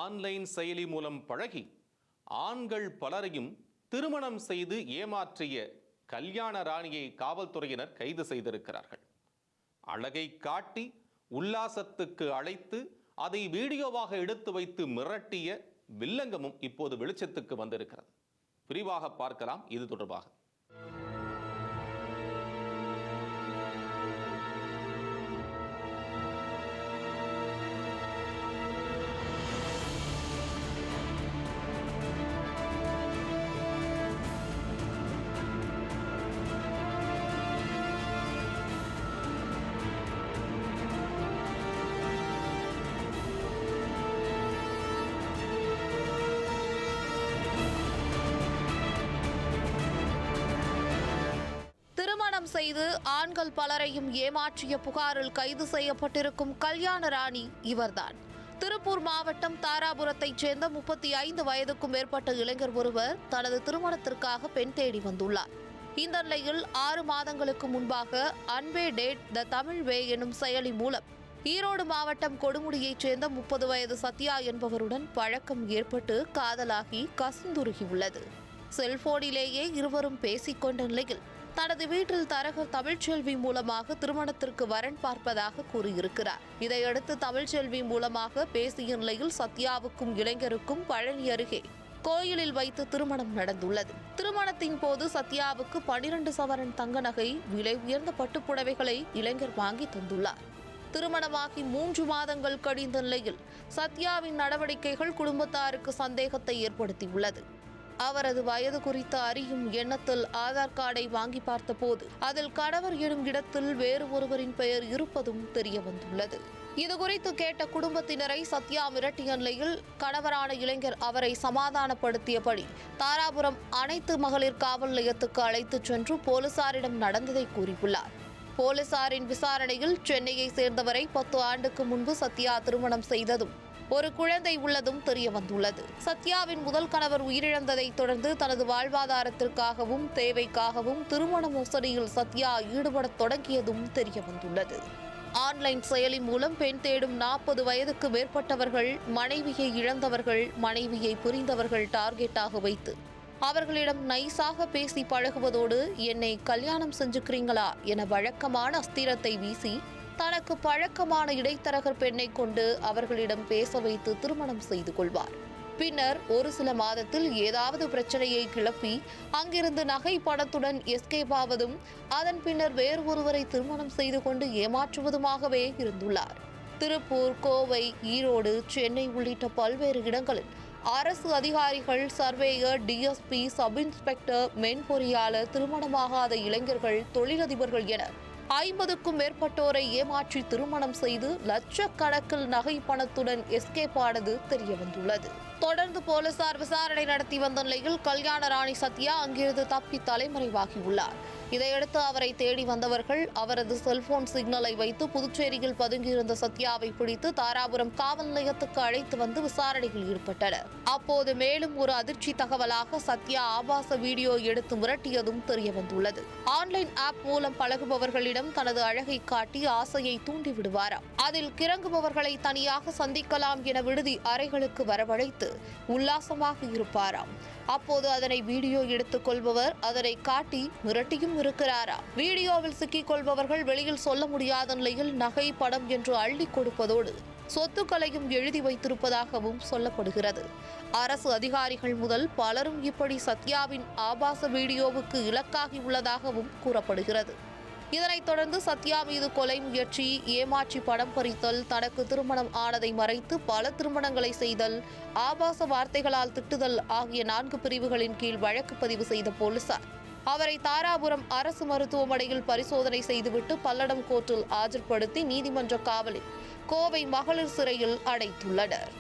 Online செயலி மூலம் பழகி ஆண்கள் பலரையும் திருமணம் செய்து ஏமாற்றிய கல்யாண ராணியை காவல்துறையினர் கைது செய்திருக்கிறார்கள். அழகை காட்டி உல்லாசத்துக்கு அழைத்து அதை வீடியோவாக எடுத்து வைத்து மிரட்டிய வில்லங்கமும் இப்போது வெளிச்சத்துக்கு வந்திருக்கிறது. விரிவாக பார்க்கலாம் இது தொடர்பாக. திருமணம் செய்து ஆண்கள் பலரையும் ஏமாற்றிய புகாரில் கைது செய்யப்பட்டிருக்கும் கல்யாண ராணி இவர்தான். திருப்பூர் மாவட்டம் தாராபுரத்தைச் சேர்ந்த 35 வயதுக்கும் மேற்பட்ட இளைஞர் ஒருவர் தனது திருமணத்திற்காக பெண் தேடி வந்துள்ளார். இந்த நிலையில் 6 மாதங்களுக்கு முன்பாக அன்பே டேட் த தமிழ் வே எனும் செயலி மூலம் ஈரோடு மாவட்டம் கொடுமுடியைச் சேர்ந்த 30 வயது சத்யா என்பவருடன் பழக்கம் ஏற்பட்டு காதலாகி கசுந்துருகியுள்ளது. செல்போனிலேயே இருவரும் பேசிக்கொண்ட நிலையில் தனது வீட்டில் தரகர் தமிழ்ச்செல்வி மூலமாக திருமணத்திற்கு வரன் பார்ப்பதாக கூறியிருக்கிறார். இதையடுத்து தமிழ்ச்செல்வி மூலமாக பேசிய நிலையில் சத்யாவுக்கும் இளைஞருக்கும் பழனி அருகே கோயிலில் வைத்து திருமணம் நடந்துள்ளது. திருமணத்தின் போது சத்யாவுக்கு 12 சவரன் தங்க நகை, விலை உயர்ந்த பட்டுப்புடவைகளை இளைஞர் வாங்கி தந்துள்ளார். திருமணமாகி 3 மாதங்கள் கழிந்த நிலையில் சத்யாவின் நடவடிக்கைகள் குடும்பத்தாருக்கு சந்தேகத்தை ஏற்படுத்தியுள்ளது. அவரது வயது குறித்து அறியும் எண்ணத்தில் ஆதார் கார்டை வாங்கி பார்த்தபோது அதில் கணவர் எனும் இடத்தில் வேறு ஒருவரின் பெயர் இருப்பதும் தெரிய வந்துள்ளது. இதுகுறித்து கேட்ட குடும்பத்தினரை சத்யா மிரட்டிய நிலையில் கணவரான இளைஞர் அவரை சமாதானப்படுத்தியபடி தாராபுரம் அனைத்து மகளிர் காவல் நிலையத்துக்கு அழைத்துச் சென்று போலீசாரிடம் நடந்ததை கூறியுள்ளார். போலீசாரின் விசாரணையில் சென்னையை சேர்ந்தவரை 10 ஆண்டுக்கு முன்பு சத்யா திருமணம் செய்ததும் ஒரு குழந்தை உள்ளதும் தெரிய வந்துள்ளது. சத்யாவின் முதல் கணவர் உயிரிழந்ததை தொடர்ந்து தனது வாழ்வாதாரத்திற்காகவும் தேவைக்காகவும் திருமண மோசடியில் சத்யா ஈடுபடத் தொடங்கியதும் தெரிய வந்துள்ளது. ஆன்லைன் செயலி மூலம் பெண் தேடும் 40 வயதுக்கு மேற்பட்டவர்கள் மனைவியை இழந்தவர்கள், மனைவியை புரிந்தவர்கள் டார்கெட்டாக வைத்து அவர்களிடம் நைஸாக பேசி பழகுவதோடு என்னை கல்யாணம் செஞ்சுக்கிறீங்களா என வழக்கமான அஸ்திரத்தை வீசி தனக்கு பழக்கமான இடைத்தரகர் பெண்ணை கொண்டு அவர்களிடம் பேச வைத்து திருமணம் செய்து கொள்வார். பின்னர் ஒரு சில மாதத்தில் ஏதாவது பிரச்சனையை கிளப்பி அங்கிருந்து நகை பணத்துடன் எஸ்கேப் ஆவதும் அதன் பின்னர் வேறு ஒருவரை திருமணம் செய்து கொண்டு ஏமாற்றுவதுமாகவே இருந்துள்ளார். திருப்பூர், கோவை, ஈரோடு, சென்னை உள்ளிட்ட பல்வேறு இடங்களில் அரசு அதிகாரிகள், சர்வேயர், டிஎஸ்பி, சப் இன்ஸ்பெக்டர், மென்பொறியாளர், திருமணமாகாத இளைஞர்கள், தொழிலதிபர்கள் என 50க்கும் மேற்பட்டோரை ஏமாற்றி திருமணம் செய்து லட்சக்கணக்கில் நகை பணத்துடன் எஸ்கேப் ஆனது தெரிய வந்துள்ளது. தொடர்ந்து போலீசார் விசாரணை நடத்தி வந்த நிலையில் கல்யாண ராணி சத்யா அங்கிருந்து தப்பி தலைமறைவாகியுள்ளார். இதையடுத்து அவரை தேடி வந்தவர்கள் அவரது செல்போன் சிக்னலை வைத்து புதுச்சேரியில் பதுங்கியிருந்த சத்யாவை பிடித்து தாராபுரம் காவல் நிலையத்துக்கு அழைத்து வந்து விசாரணையில் ஈடுபட்டனர். அப்போது மேலும் ஒரு அதிர்ச்சி தகவலாக சத்யா ஆபாச வீடியோ எடுத்து மிரட்டியதும் தெரிய வந்துள்ளது. ஆன்லைன் ஆப் மூலம் பழகுபவர்களிடம் தனது அழகை காட்டி ஆசையை தூண்டி விடுவாராம். அதில் கிறங்குபவர்களை தனியாக சந்திக்கலாம் என விடுதி அறைகளுக்கு வரவழைத்து உல்லாசமாக இருப்பாராம். அப்போது அதனை வீடியோ எடுத்துக் கொள்பவர் அதனை காட்டி மிரட்டியும் இருக்கிறாராம். வீடியோவில் சிக்கிக் கொள்பவர்கள் வெளியில் சொல்ல முடியாத நிலையில் நகை, படம் என்று அள்ளி கொடுப்பதோடு சொத்துக்களையும் எழுதி வைத்திருப்பதாகவும் சொல்லப்படுகிறது. அரசு அதிகாரிகள் முதல் பலரும் இப்படி சத்யாவின் ஆபாச வீடியோவுக்கு இலக்காகி உள்ளதாகவும் கூறப்படுகிறது. இதனைத் தொடர்ந்து சத்யா மீது கொலை முயற்சி, ஏமாற்றி பணம் பறித்தல், தனக்கு திருமணம் ஆனதை மறைத்து பல திருமணங்களை செய்தல், ஆபாச வார்த்தைகளால் திட்டுதல் ஆகிய 4 பிரிவுகளின் கீழ் வழக்கு பதிவு செய்த போலீசார் அவரை தாராபுரம் அரசு மருத்துவமனையில் பரிசோதனை செய்துவிட்டு பல்லடம் கோர்ட்டில் ஆஜர்படுத்தி நீதிமன்ற காவலில் கோவை மகளிர் சிறையில் அடைத்துள்ளனர்.